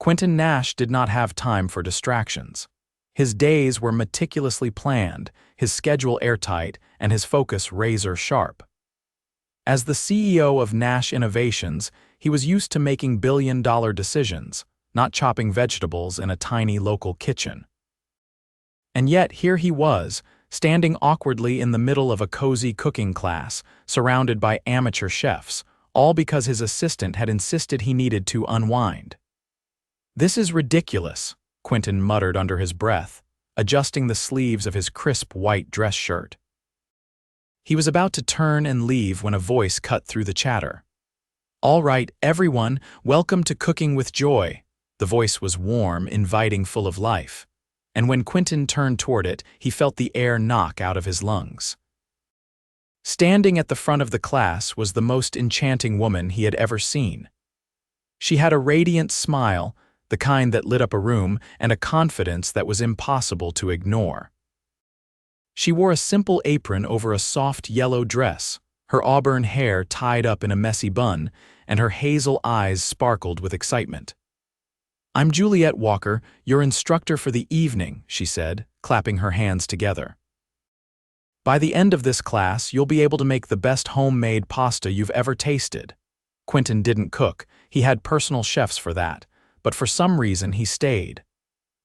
Quinton Nash did not have time for distractions. His days were meticulously planned, his schedule airtight, and his focus razor-sharp. As the CEO of Nash Innovations, he was used to making billion-dollar decisions, not chopping vegetables in a tiny local kitchen. And yet here he was, standing awkwardly in the middle of a cozy cooking class, surrounded by amateur chefs, all because his assistant had insisted he needed to unwind. "This is ridiculous," Quinton muttered under his breath, adjusting the sleeves of his crisp white dress shirt. He was about to turn and leave when a voice cut through the chatter. "All right, everyone, welcome to Cooking with Joy." The voice was warm, inviting, full of life. And when Quinton turned toward it, he felt the air knock out of his lungs. Standing at the front of the class was the most enchanting woman he had ever seen. She had a radiant smile, the kind that lit up a room, and a confidence that was impossible to ignore. She wore a simple apron over a soft yellow dress, her auburn hair tied up in a messy bun, and her hazel eyes sparkled with excitement. "I'm Juliette Walker, your instructor for the evening," she said, clapping her hands together. "By the end of this class, you'll be able to make the best homemade pasta you've ever tasted." Quinton didn't cook, he had personal chefs for that, but for some reason he stayed.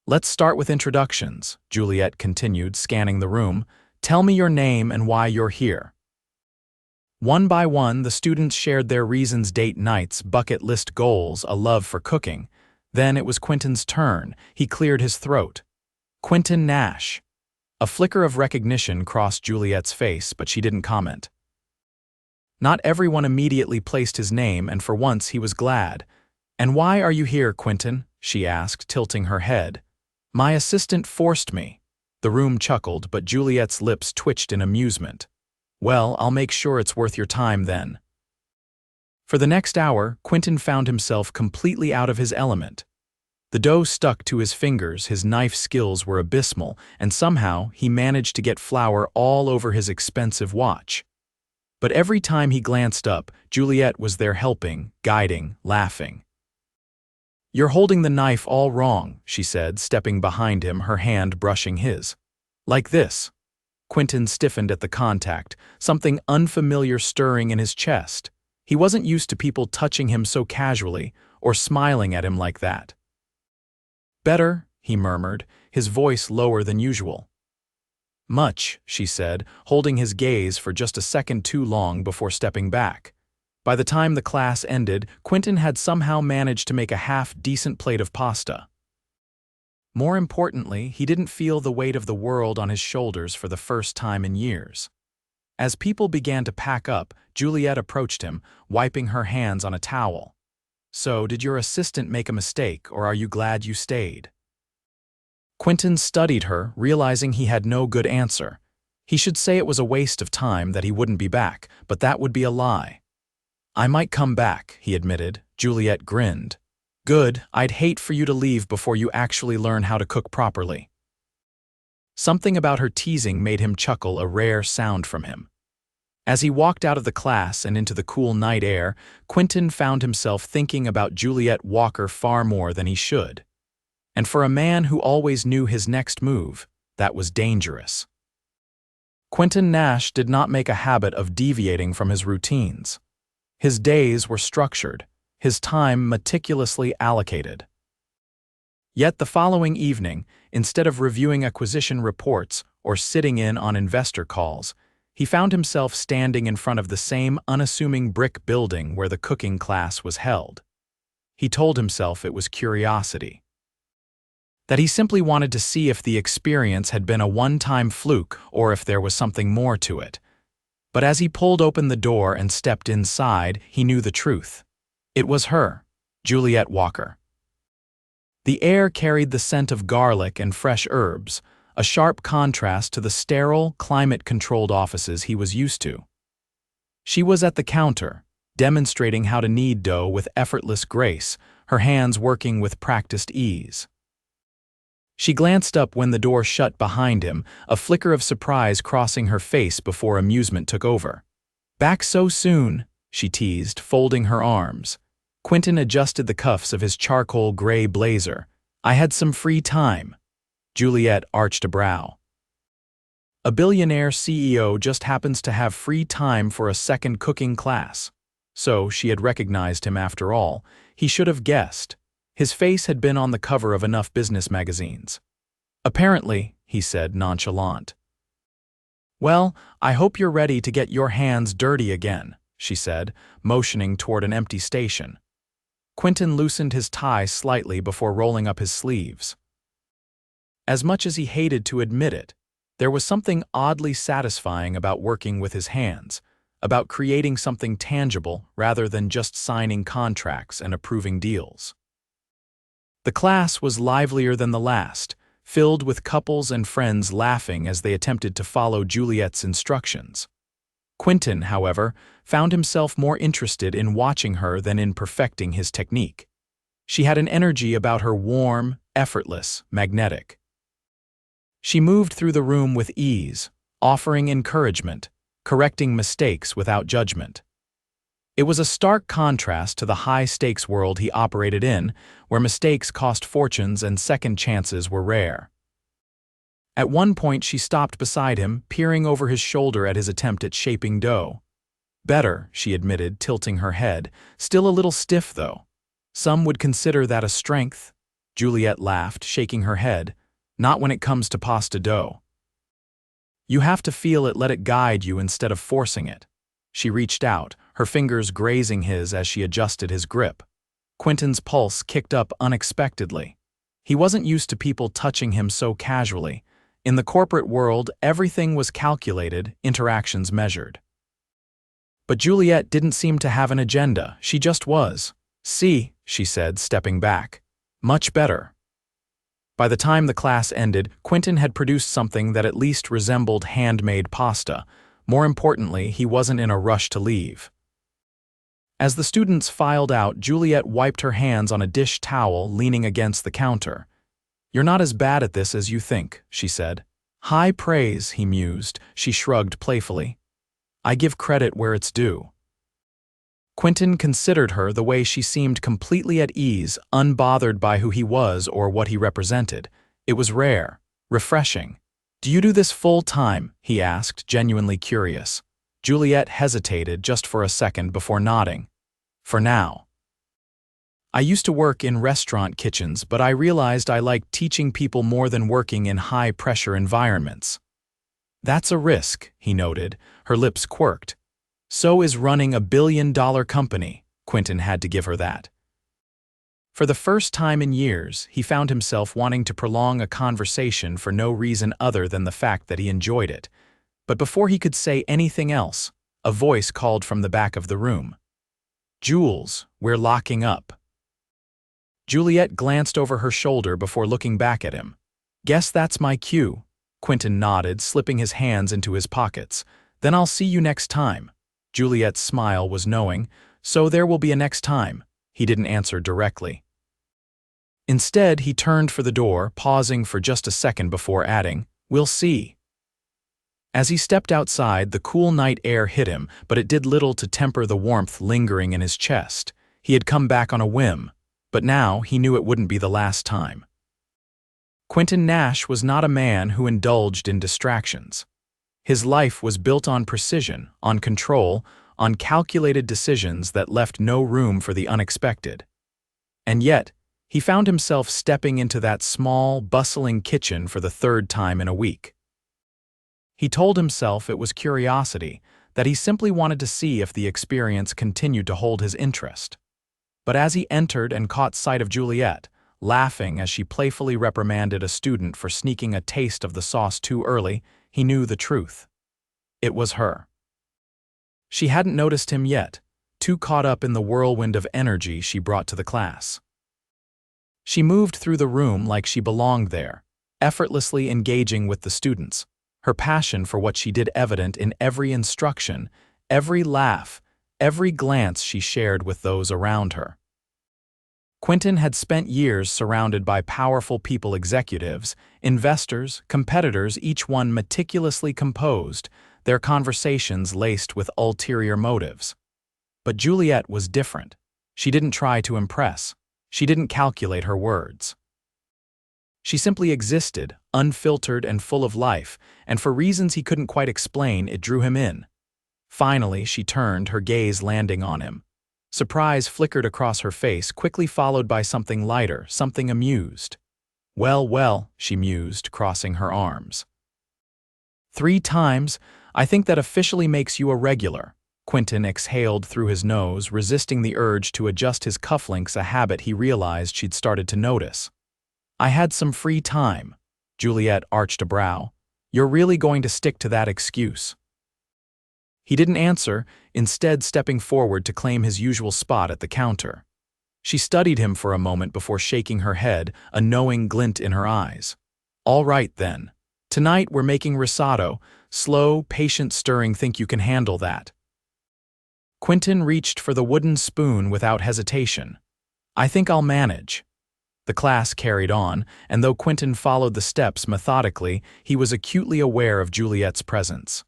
"Let's start with introductions," Juliette continued, scanning the room. "Tell me your name and why you're here." One by one, the students shared their reasons: date nights, bucket list goals, a love for cooking. Then it was Quinton's turn. He cleared his throat. "Quinton Nash." A flicker of recognition crossed Juliette's face, but she didn't comment. Not everyone immediately placed his name, and for once he was glad. "And why are you here, Quinton?" she asked, tilting her head. "My assistant forced me." The room chuckled, but Juliette's lips twitched in amusement. "Well, I'll make sure it's worth your time then." For the next hour, Quinton found himself completely out of his element. The dough stuck to his fingers, his knife skills were abysmal, and somehow he managed to get flour all over his expensive watch. But every time he glanced up, Juliette was there helping, guiding, laughing. "You're holding the knife all wrong," she said, stepping behind him, her hand brushing his. "Like this." Quinton stiffened at the contact, something unfamiliar stirring in his chest. He wasn't used to people touching him so casually, or smiling at him like that. "Better," he murmured, his voice lower than usual. "Much," she said, holding his gaze for just a second too long before stepping back. By the time the class ended, Quinton had somehow managed to make a half-decent plate of pasta. More importantly, he didn't feel the weight of the world on his shoulders for the first time in years. As people began to pack up, Juliette approached him, wiping her hands on a towel. "So, did your assistant make a mistake, or are you glad you stayed?" Quinton studied her, realizing he had no good answer. He should say it was a waste of time, that he wouldn't be back, but that would be a lie. "I might come back," he admitted. Juliette grinned. "Good, I'd hate for you to leave before you actually learn how to cook properly." Something about her teasing made him chuckle, a rare sound from him. As he walked out of the class and into the cool night air, Quinton found himself thinking about Juliette Walker far more than he should. And for a man who always knew his next move, that was dangerous. Quinton Nash did not make a habit of deviating from his routines. His days were structured, his time meticulously allocated. Yet the following evening, instead of reviewing acquisition reports or sitting in on investor calls, he found himself standing in front of the same unassuming brick building where the cooking class was held. He told himself it was curiosity. That he simply wanted to see if the experience had been a one-time fluke or if there was something more to it. But as he pulled open the door and stepped inside, he knew the truth. It was her, Juliette Walker. The air carried the scent of garlic and fresh herbs, a sharp contrast to the sterile, climate-controlled offices he was used to. She was at the counter, demonstrating how to knead dough with effortless grace, her hands working with practiced ease. She glanced up when the door shut behind him, a flicker of surprise crossing her face before amusement took over. "Back so soon?" she teased, folding her arms. Quinton adjusted the cuffs of his charcoal gray blazer. "I had some free time." Juliette arched a brow. A billionaire CEO just happens to have free time for a second cooking class. So she had recognized him after all. He should have guessed. His face had been on the cover of enough business magazines. "Apparently," he said, nonchalant. "Well, I hope you're ready to get your hands dirty again," she said, motioning toward an empty station. Quinton loosened his tie slightly before rolling up his sleeves. As much as he hated to admit it, there was something oddly satisfying about working with his hands, about creating something tangible rather than just signing contracts and approving deals. The class was livelier than the last, filled with couples and friends laughing as they attempted to follow Juliette's instructions. Quinton, however, found himself more interested in watching her than in perfecting his technique. She had an energy about her warm, effortless, magnetic. She moved through the room with ease, offering encouragement, correcting mistakes without judgment. It was a stark contrast to the high-stakes world he operated in, where mistakes cost fortunes and second chances were rare. At one point she stopped beside him, peering over his shoulder at his attempt at shaping dough. "Better," she admitted, tilting her head. "Still a little stiff, though." "Some would consider that a strength," Juliette laughed, shaking her head. "Not when it comes to pasta dough. You have to feel it, let it guide you instead of forcing it." She reached out, her fingers grazing his as she adjusted his grip. Quinton's pulse kicked up unexpectedly. He wasn't used to people touching him so casually. In the corporate world, everything was calculated, interactions measured. But Juliette didn't seem to have an agenda, she just was. "See," she said, stepping back. "Much better." By the time the class ended, Quinton had produced something that at least resembled handmade pasta. More importantly, he wasn't in a rush to leave. As the students filed out, Juliette wiped her hands on a dish towel leaning against the counter. "You're not as bad at this as you think," she said. "High praise," he mused. She shrugged playfully. "I give credit where it's due." Quinton considered her the way she seemed completely at ease, unbothered by who he was or what he represented. It was rare, refreshing. "Do you do this full time?" he asked, genuinely curious. Juliette hesitated just for a second before nodding. "For now." "I used to work in restaurant kitchens, but I realized I liked teaching people more than working in high-pressure environments." "That's a risk," he noted. Her lips quirked. "So is running a billion-dollar company," Quinton had to give her that. For the first time in years, he found himself wanting to prolong a conversation for no reason other than the fact that he enjoyed it. But before he could say anything else, a voice called from the back of the room. "Jules, we're locking up." Juliette glanced over her shoulder before looking back at him. "Guess that's my cue." Quinton nodded, slipping his hands into his pockets. "Then I'll see you next time." Juliette's smile was knowing. "So there will be a next time." He didn't answer directly. Instead, he turned for the door, pausing for just a second before adding, "We'll see." As he stepped outside, the cool night air hit him, but it did little to temper the warmth lingering in his chest. He had come back on a whim, but now he knew it wouldn't be the last time. Quinton Nash was not a man who indulged in distractions. His life was built on precision, on control, on calculated decisions that left no room for the unexpected. And yet, he found himself stepping into that small, bustling kitchen for the third time in a week. He told himself it was curiosity, that he simply wanted to see if the experience continued to hold his interest. But as he entered and caught sight of Juliette, laughing as she playfully reprimanded a student for sneaking a taste of the sauce too early, he knew the truth. It was her. She hadn't noticed him yet, too caught up in the whirlwind of energy she brought to the class. She moved through the room like she belonged there, effortlessly engaging with the students, her passion for what she did evident in every instruction, every laugh, every glance she shared with those around her. Quinton had spent years surrounded by powerful people, executives, investors, competitors, each one meticulously composed, their conversations laced with ulterior motives. But Juliette was different. She didn't try to impress. She didn't calculate her words. She simply existed, unfiltered and full of life, and for reasons he couldn't quite explain, it drew him in. Finally, she turned, her gaze landing on him. Surprise flickered across her face, quickly followed by something lighter, something amused. Well, well, she mused, crossing her arms. 3 times, I think that officially makes you a regular. Quinton exhaled through his nose, resisting the urge to adjust his cufflinks, a habit he realized she'd started to notice. I had some free time. Juliette arched a brow. You're really going to stick to that excuse? He didn't answer, instead stepping forward to claim his usual spot at the counter. She studied him for a moment before shaking her head, a knowing glint in her eyes. All right, then. Tonight we're making risotto. Slow, patient stirring. Think you can handle that? Quinton reached for the wooden spoon without hesitation. I think I'll manage. The class carried on, and though Quinton followed the steps methodically, he was acutely aware of Juliette's presence.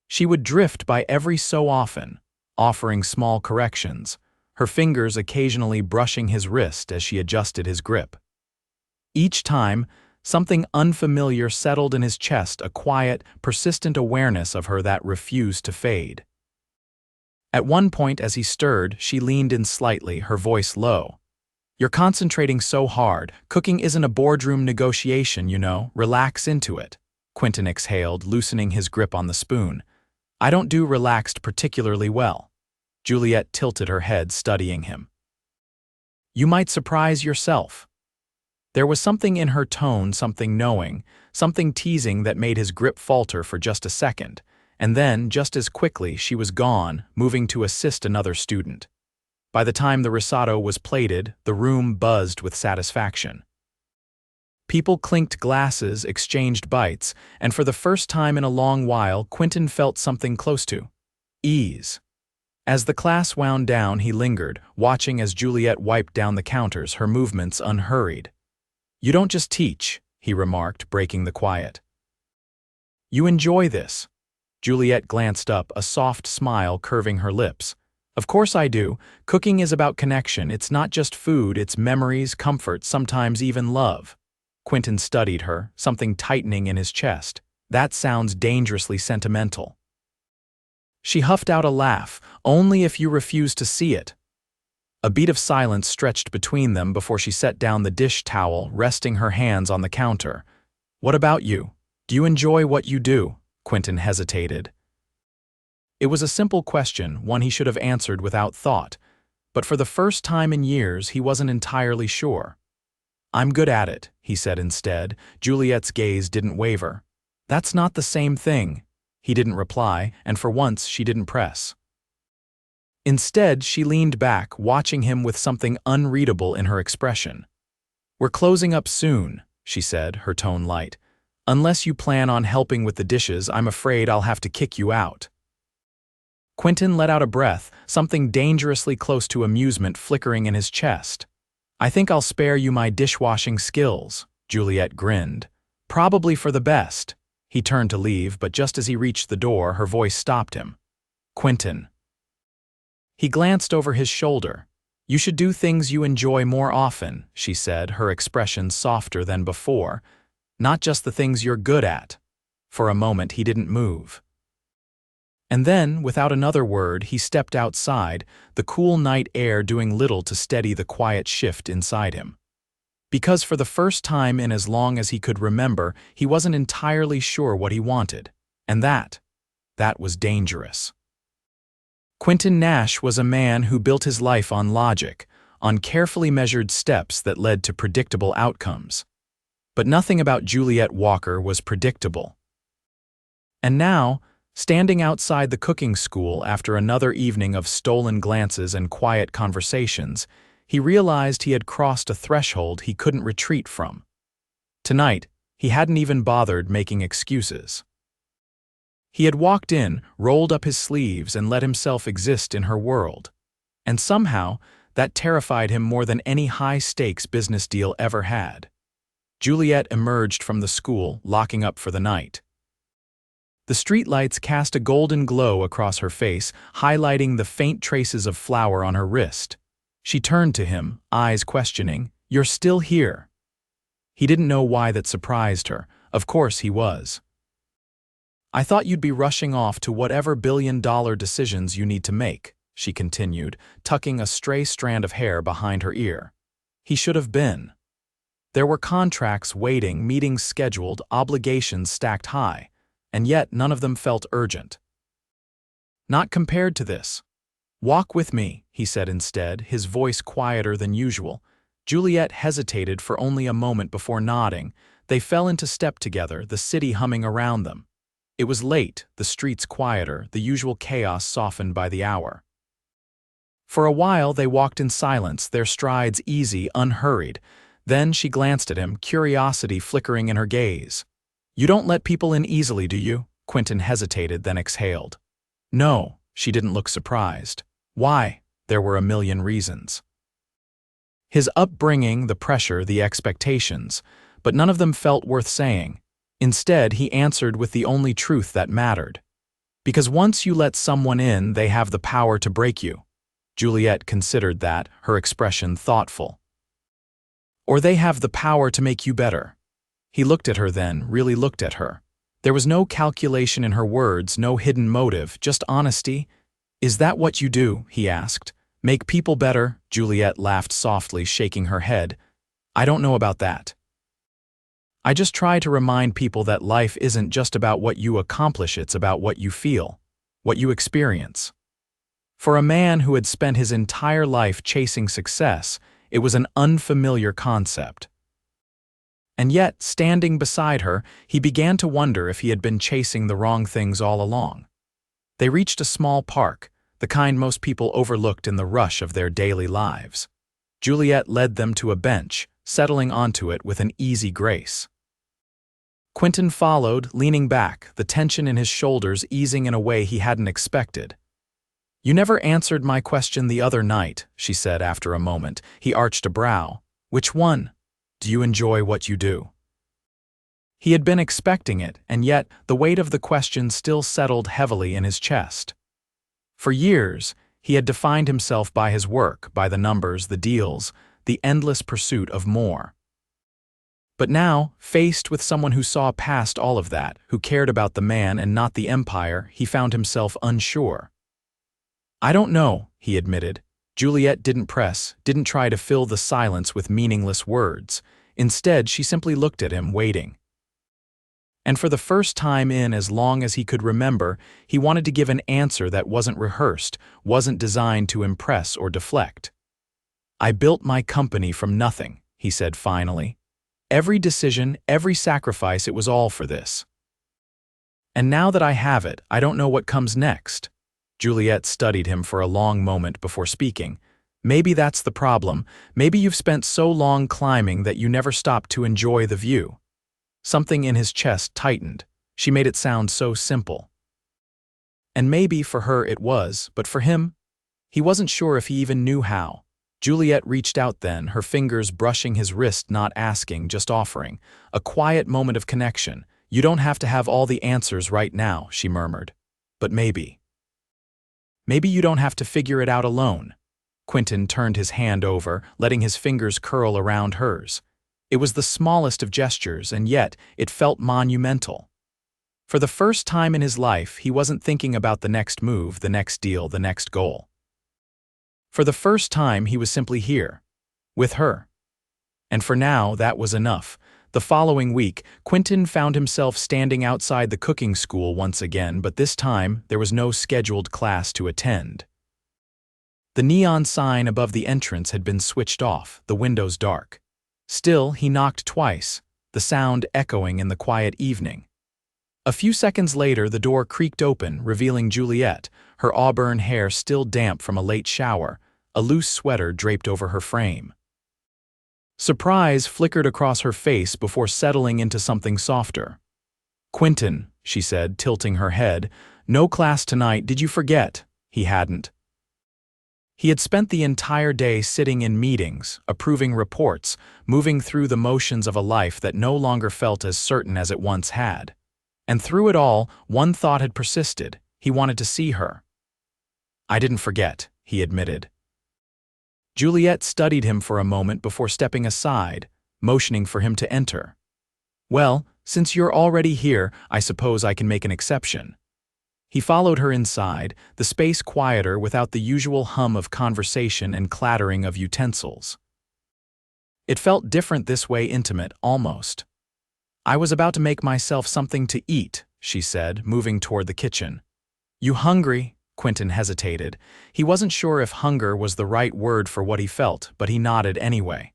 She would drift by every so often, offering small corrections, her fingers occasionally brushing his wrist as she adjusted his grip. Each time, something unfamiliar settled in his chest, a quiet, persistent awareness of her that refused to fade. At one point as he stirred, she leaned in slightly, her voice low. You're concentrating so hard. Cooking isn't a boardroom negotiation, you know. Relax into it. Quinton exhaled, loosening his grip on the spoon. I don't do relaxed particularly well. Juliette tilted her head, studying him. You might surprise yourself. There was something in her tone, something knowing, something teasing that made his grip falter for just a second, and then, just as quickly, she was gone, moving to assist another student. By the time the risotto was plated, the room buzzed with satisfaction. People clinked glasses, exchanged bites, and for the first time in a long while, Quinton felt something close to ease. As the class wound down, he lingered, watching as Juliette wiped down the counters, her movements unhurried. You don't just teach, he remarked, breaking the quiet. You enjoy this. Juliette glanced up, a soft smile curving her lips. Of course I do. Cooking is about connection. It's not just food, it's memories, comfort, sometimes even love. Quinton studied her, something tightening in his chest. That sounds dangerously sentimental. She huffed out a laugh, only if you refuse to see it. A beat of silence stretched between them before she set down the dish towel, resting her hands on the counter. What about you? Do you enjoy what you do? Quinton hesitated. It was a simple question, one he should have answered without thought, but for the first time in years he wasn't entirely sure. I'm good at it, he said instead. Juliette's gaze didn't waver. That's not the same thing. He didn't reply, and for once she didn't press. Instead, she leaned back, watching him with something unreadable in her expression. We're closing up soon, she said, her tone light. Unless you plan on helping with the dishes, I'm afraid I'll have to kick you out. Quinton let out a breath, something dangerously close to amusement flickering in his chest. I think I'll spare you my dishwashing skills, Juliette grinned. Probably for the best. He turned to leave, but just as he reached the door, her voice stopped him. Quinton. He glanced over his shoulder. You should do things you enjoy more often, she said, her expression softer than before. Not just the things you're good at. For a moment, he didn't move. And then, without another word, he stepped outside, the cool night air doing little to steady the quiet shift inside him. Because for the first time in as long as he could remember, he wasn't entirely sure what he wanted. And that was dangerous. Quinton Nash was a man who built his life on logic, on carefully measured steps that led to predictable outcomes. But nothing about Juliette Walker was predictable. And now, standing outside the cooking school after another evening of stolen glances and quiet conversations, he realized he had crossed a threshold he couldn't retreat from. Tonight, he hadn't even bothered making excuses. He had walked in, rolled up his sleeves, and let himself exist in her world. And somehow, that terrified him more than any high-stakes business deal ever had. Juliette emerged from the school, locking up for the night. The streetlights cast a golden glow across her face, highlighting the faint traces of flour on her wrist. She turned to him, eyes questioning, "You're still here?" He didn't know why that surprised her. Of course he was. "I thought you'd be rushing off to whatever billion-dollar decisions you need to make," she continued, tucking a stray strand of hair behind her ear. He should have been. There were contracts waiting, meetings scheduled, obligations stacked high, and yet none of them felt urgent. "Not compared to this. Walk with me," he said instead, his voice quieter than usual. Juliette hesitated for only a moment before nodding. They fell into step together, the city humming around them. It was late, the streets quieter, the usual chaos softened by the hour. For a while they walked in silence, their strides easy, unhurried. Then she glanced at him, curiosity flickering in her gaze. "You don't let people in easily, do you?" Quinton hesitated, then exhaled. "No." She didn't look surprised. "Why?" There were a million reasons. His upbringing, the pressure, the expectations, but none of them felt worth saying. Instead, he answered with the only truth that mattered. "Because once you let someone in, they have the power to break you." Juliette considered that, her expression thoughtful. "Or they have the power to make you better." He looked at her then, really looked at her. There was no calculation in her words, no hidden motive, just honesty. "Is that what you do?" he asked. "Make people better?" Juliette laughed softly, shaking her head. "I don't know about that. I just try to remind people that life isn't just about what you accomplish, it's about what you feel, what you experience." For a man who had spent his entire life chasing success, it was an unfamiliar concept. And yet, standing beside her, he began to wonder if he had been chasing the wrong things all along. They reached a small park, the kind most people overlooked in the rush of their daily lives. Juliette led them to a bench, settling onto it with an easy grace. Quinton followed, leaning back, the tension in his shoulders easing in a way he hadn't expected. "You never answered my question the other night," she said after a moment. He arched a brow. "Which one? Do you enjoy what you do?" He had been expecting it, and yet the weight of the question still settled heavily in his chest. For years, he had defined himself by his work, by the numbers, the deals, the endless pursuit of more. But now, faced with someone who saw past all of that, who cared about the man and not the empire, he found himself unsure. "I don't know," he admitted. Juliette didn't press, didn't try to fill the silence with meaningless words. Instead, she simply looked at him, waiting. And for the first time in as long as he could remember, he wanted to give an answer that wasn't rehearsed, wasn't designed to impress or deflect. "I built my company from nothing," he said finally. "Every decision, every sacrifice, it was all for this. And now that I have it, I don't know what comes next." Juliette studied him for a long moment before speaking. "Maybe that's the problem. Maybe you've spent so long climbing that you never stopped to enjoy the view." Something in his chest tightened. She made it sound so simple. And maybe for her it was, but for him? He wasn't sure if he even knew how. Juliette reached out then, her fingers brushing his wrist, not asking, just offering. A quiet moment of connection. "You don't have to have all the answers right now," she murmured. "But maybe. Maybe you don't have to figure it out alone." Quinton turned his hand over, letting his fingers curl around hers. It was the smallest of gestures, and yet it felt monumental. For the first time in his life, he wasn't thinking about the next move, the next deal, the next goal. For the first time, he was simply here, with her. And for now, that was enough. The following week, Quinton found himself standing outside the cooking school once again, but this time, there was no scheduled class to attend. The neon sign above the entrance had been switched off, the windows dark. Still, he knocked twice, the sound echoing in the quiet evening. A few seconds later, the door creaked open, revealing Juliette, her auburn hair still damp from a late shower, a loose sweater draped over her frame. Surprise flickered across her face before settling into something softer. "Quinton," she said, tilting her head, "no class tonight, did you forget?" He hadn't. He had spent the entire day sitting in meetings, approving reports, moving through the motions of a life that no longer felt as certain as it once had. And through it all, one thought had persisted. He wanted to see her. "I didn't forget," he admitted. Juliette studied him for a moment before stepping aside, motioning for him to enter. "Well, since you're already here, I suppose I can make an exception." He followed her inside, the space quieter without the usual hum of conversation and clattering of utensils. It felt different this way, intimate, almost. "I was about to make myself something to eat," she said, moving toward the kitchen. "You hungry?" Quinton hesitated. He wasn't sure if hunger was the right word for what he felt, but he nodded anyway.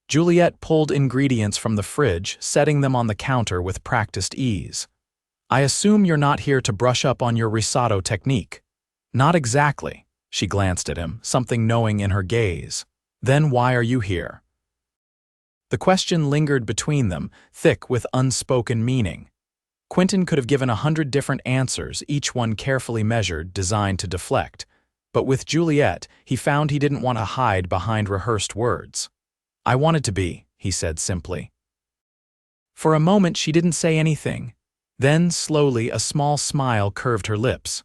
Juliette pulled ingredients from the fridge, setting them on the counter with practiced ease. "I assume you're not here to brush up on your risotto technique." "Not exactly." She glanced at him, something knowing in her gaze. "Then why are you here?" The question lingered between them, thick with unspoken meaning. Quinton could have given 100 different answers, each one carefully measured, designed to deflect. But with Juliette, he found he didn't want to hide behind rehearsed words. "I wanted to be," he said simply. For a moment she didn't say anything. Then, slowly, a small smile curved her lips.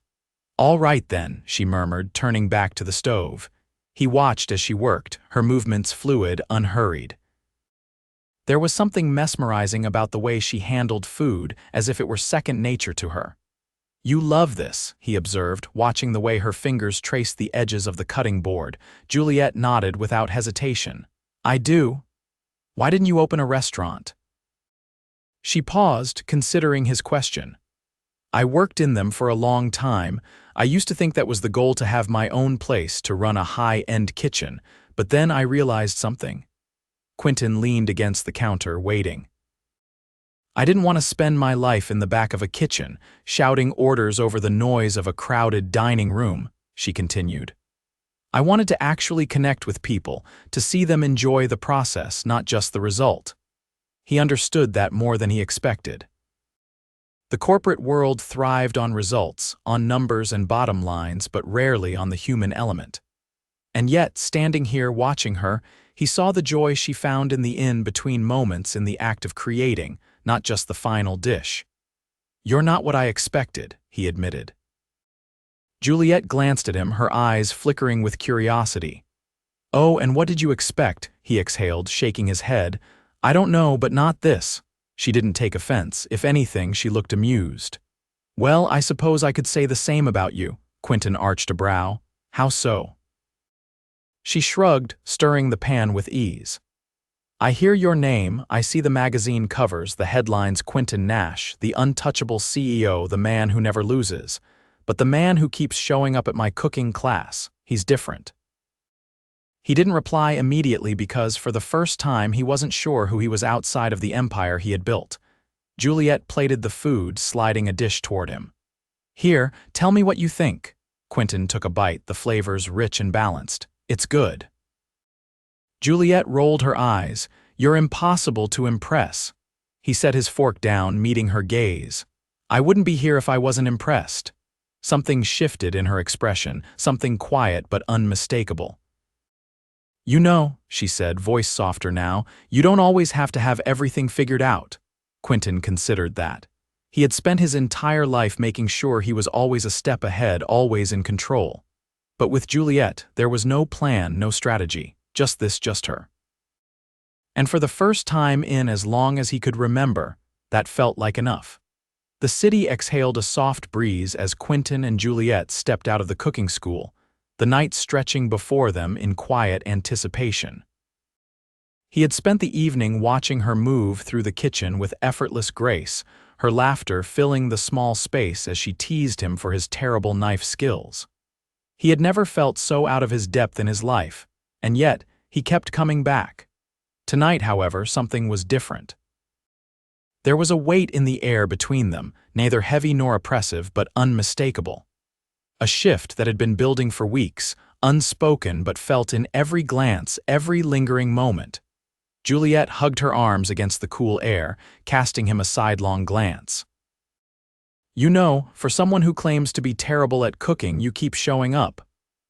"All right then," she murmured, turning back to the stove. He watched as she worked, her movements fluid, unhurried. There was something mesmerizing about the way she handled food, as if it were second nature to her. "You love this," he observed, watching the way her fingers traced the edges of the cutting board. Juliette nodded without hesitation. "I do. Why didn't you open a restaurant?" She paused, considering his question. "I worked in them for a long time. I used to think that was the goal, to have my own place, to run a high-end kitchen, but then I realized something." Quinton leaned against the counter, waiting. "I didn't want to spend my life in the back of a kitchen, shouting orders over the noise of a crowded dining room," she continued. "I wanted to actually connect with people, to see them enjoy the process, not just the result." He understood that more than he expected. The corporate world thrived on results, on numbers and bottom lines, but rarely on the human element. And yet, standing here watching her, he saw the joy she found in the in-between moments, in the act of creating, not just the final dish. "You're not what I expected," he admitted. Juliette glanced at him, her eyes flickering with curiosity. "Oh, and what did you expect?" he exhaled, shaking his head. "I don't know, but not this." She didn't take offense. If anything, she looked amused. "Well, I suppose I could say the same about you." Quinton arched a brow. "How so?" She shrugged, stirring the pan with ease. "I hear your name, I see the magazine covers, the headlines: Quinton Nash, the untouchable CEO, the man who never loses. But the man who keeps showing up at my cooking class, he's different." He didn't reply immediately because, for the first time, he wasn't sure who he was outside of the empire he had built. Juliette plated the food, sliding a dish toward him. "Here, tell me what you think." Quinton took a bite, the flavors rich and balanced. "It's good." Juliette rolled her eyes. "You're impossible to impress." He set his fork down, meeting her gaze. "I wouldn't be here if I wasn't impressed." Something shifted in her expression, something quiet but unmistakable. "You know," she said, voice softer now, "you don't always have to have everything figured out." Quinton considered that. He had spent his entire life making sure he was always a step ahead, always in control. But with Juliette, there was no plan, no strategy, just her. And for the first time in as long as he could remember, that felt like enough. The city exhaled a soft breeze as Quinton and Juliette stepped out of the cooking school, the night stretching before them in quiet anticipation. He had spent the evening watching her move through the kitchen with effortless grace, her laughter filling the small space as she teased him for his terrible knife skills. He had never felt so out of his depth in his life, and yet he kept coming back. Tonight, however, something was different. There was a weight in the air between them, neither heavy nor oppressive, but unmistakable. A shift that had been building for weeks, unspoken but felt in every glance, every lingering moment. Juliette hugged her arms against the cool air, casting him a sidelong glance. "You know, for someone who claims to be terrible at cooking, you keep showing up."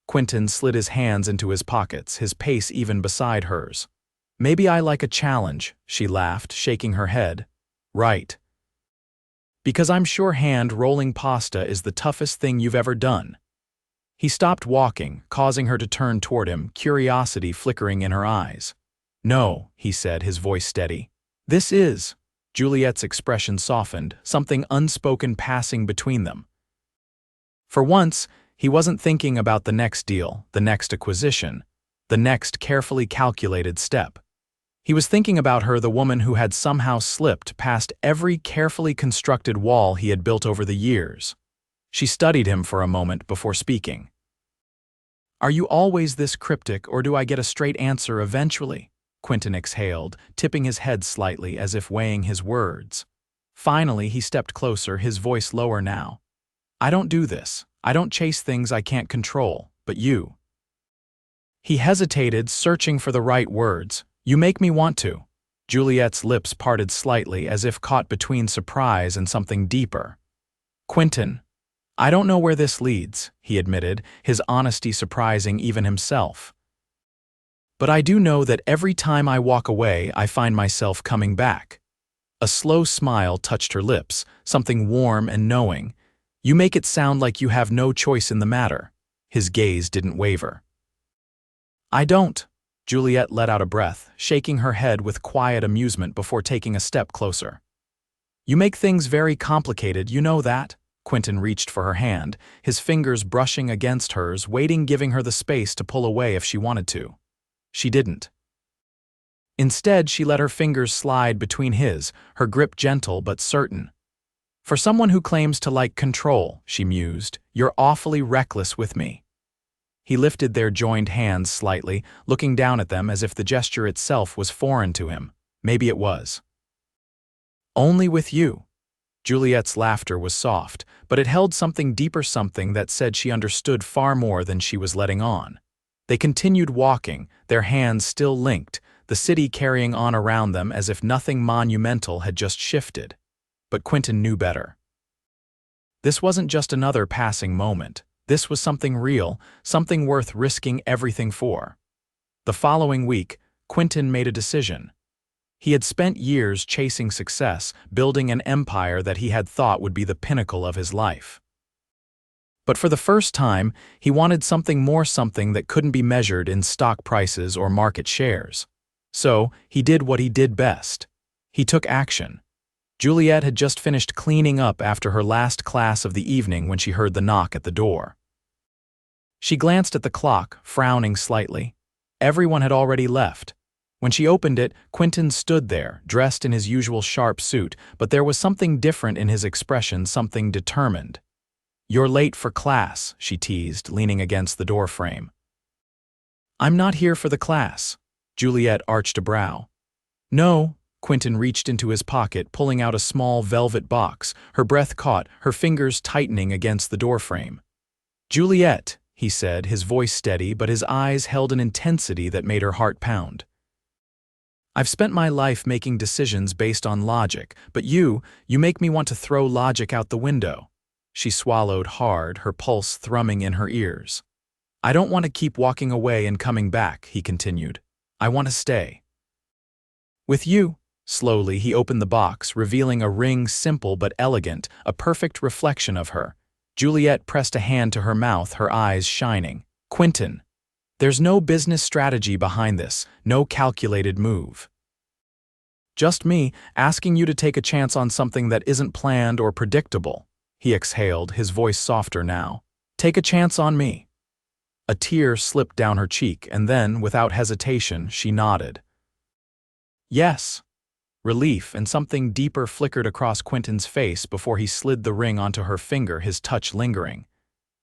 Quinton slid his hands into his pockets, his pace even beside hers. "Maybe I like a challenge," she laughed, shaking her head. "Right." Because I'm sure hand-rolling pasta is the toughest thing you've ever done. He stopped walking, causing her to turn toward him, curiosity flickering in her eyes. No, he said, his voice steady. This is. Juliette's expression softened, something unspoken passing between them. For once, he wasn't thinking about the next deal, the next acquisition, the next carefully calculated step. He was thinking about her, the woman who had somehow slipped past every carefully constructed wall he had built over the years. She studied him for a moment before speaking. Are you always this cryptic, or do I get a straight answer eventually? Quinton exhaled, tipping his head slightly as if weighing his words. Finally, he stepped closer, his voice lower now. I don't do this. I don't chase things I can't control, but you. He hesitated, searching for the right words. You make me want to. Juliette's lips parted slightly as if caught between surprise and something deeper. Quinton, I don't know where this leads, he admitted, his honesty surprising even himself. But I do know that every time I walk away, I find myself coming back. A slow smile touched her lips, something warm and knowing. You make it sound like you have no choice in the matter. His gaze didn't waver. I don't. Juliette let out a breath, shaking her head with quiet amusement before taking a step closer. You make things very complicated, you know that? Quinton reached for her hand, his fingers brushing against hers, giving her the space to pull away if she wanted to. She didn't. Instead, she let her fingers slide between his, her grip gentle but certain. For someone who claims to like control, she mused, you're awfully reckless with me. He lifted their joined hands slightly, looking down at them as if the gesture itself was foreign to him. Maybe it was. Only with you. Juliette's laughter was soft, but it held something deeper, something that said she understood far more than she was letting on. They continued walking, their hands still linked, the city carrying on around them as if nothing monumental had just shifted. But Quinton knew better. This wasn't just another passing moment. This was something real, something worth risking everything for. The following week, Quinton made a decision. He had spent years chasing success, building an empire that he had thought would be the pinnacle of his life. But for the first time, he wanted something more, something that couldn't be measured in stock prices or market shares. So, he did what he did best. He took action. Juliette had just finished cleaning up after her last class of the evening when she heard the knock at the door. She glanced at the clock, frowning slightly. Everyone had already left. When she opened it, Quinton stood there, dressed in his usual sharp suit, but there was something different in his expression, something determined. You're late for class, she teased, leaning against the doorframe. I'm not here for the class. Juliette arched a brow. No. Quinton reached into his pocket, pulling out a small velvet box, her breath caught, her fingers tightening against the doorframe. Juliette, he said, his voice steady, but his eyes held an intensity that made her heart pound. I've spent my life making decisions based on logic, but you make me want to throw logic out the window. She swallowed hard, her pulse thrumming in her ears. I don't want to keep walking away and coming back, he continued. I want to stay. With you. Slowly, he opened the box, revealing a ring simple but elegant, a perfect reflection of her. Juliette pressed a hand to her mouth, her eyes shining. Quinton. There's no business strategy behind this, no calculated move. Just me, asking you to take a chance on something that isn't planned or predictable. He exhaled, his voice softer now. Take a chance on me. A tear slipped down her cheek, and then, without hesitation, she nodded. Yes. Relief and something deeper flickered across Quinton's face before he slid the ring onto her finger, his touch lingering.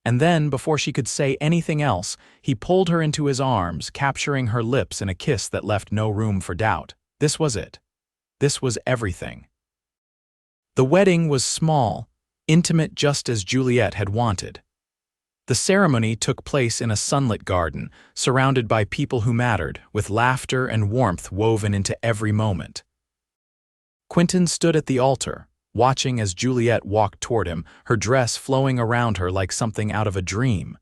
And then, before she could say anything else, he pulled her into his arms, capturing her lips in a kiss that left no room for doubt. This was it. This was everything. The wedding was small, intimate, just as Juliette had wanted. The ceremony took place in a sunlit garden, surrounded by people who mattered, with laughter and warmth woven into every moment. Quinton stood at the altar, watching as Juliette walked toward him, her dress flowing around her like something out of a dream.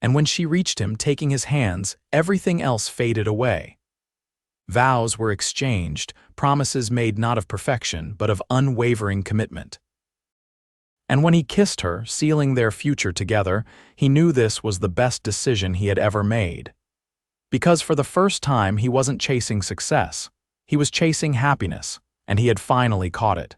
And when she reached him, taking his hands, everything else faded away. Vows were exchanged, promises made not of perfection, but of unwavering commitment. And when he kissed her, sealing their future together, he knew this was the best decision he had ever made. Because for the first time he wasn't chasing success. He was chasing happiness, and he had finally caught it.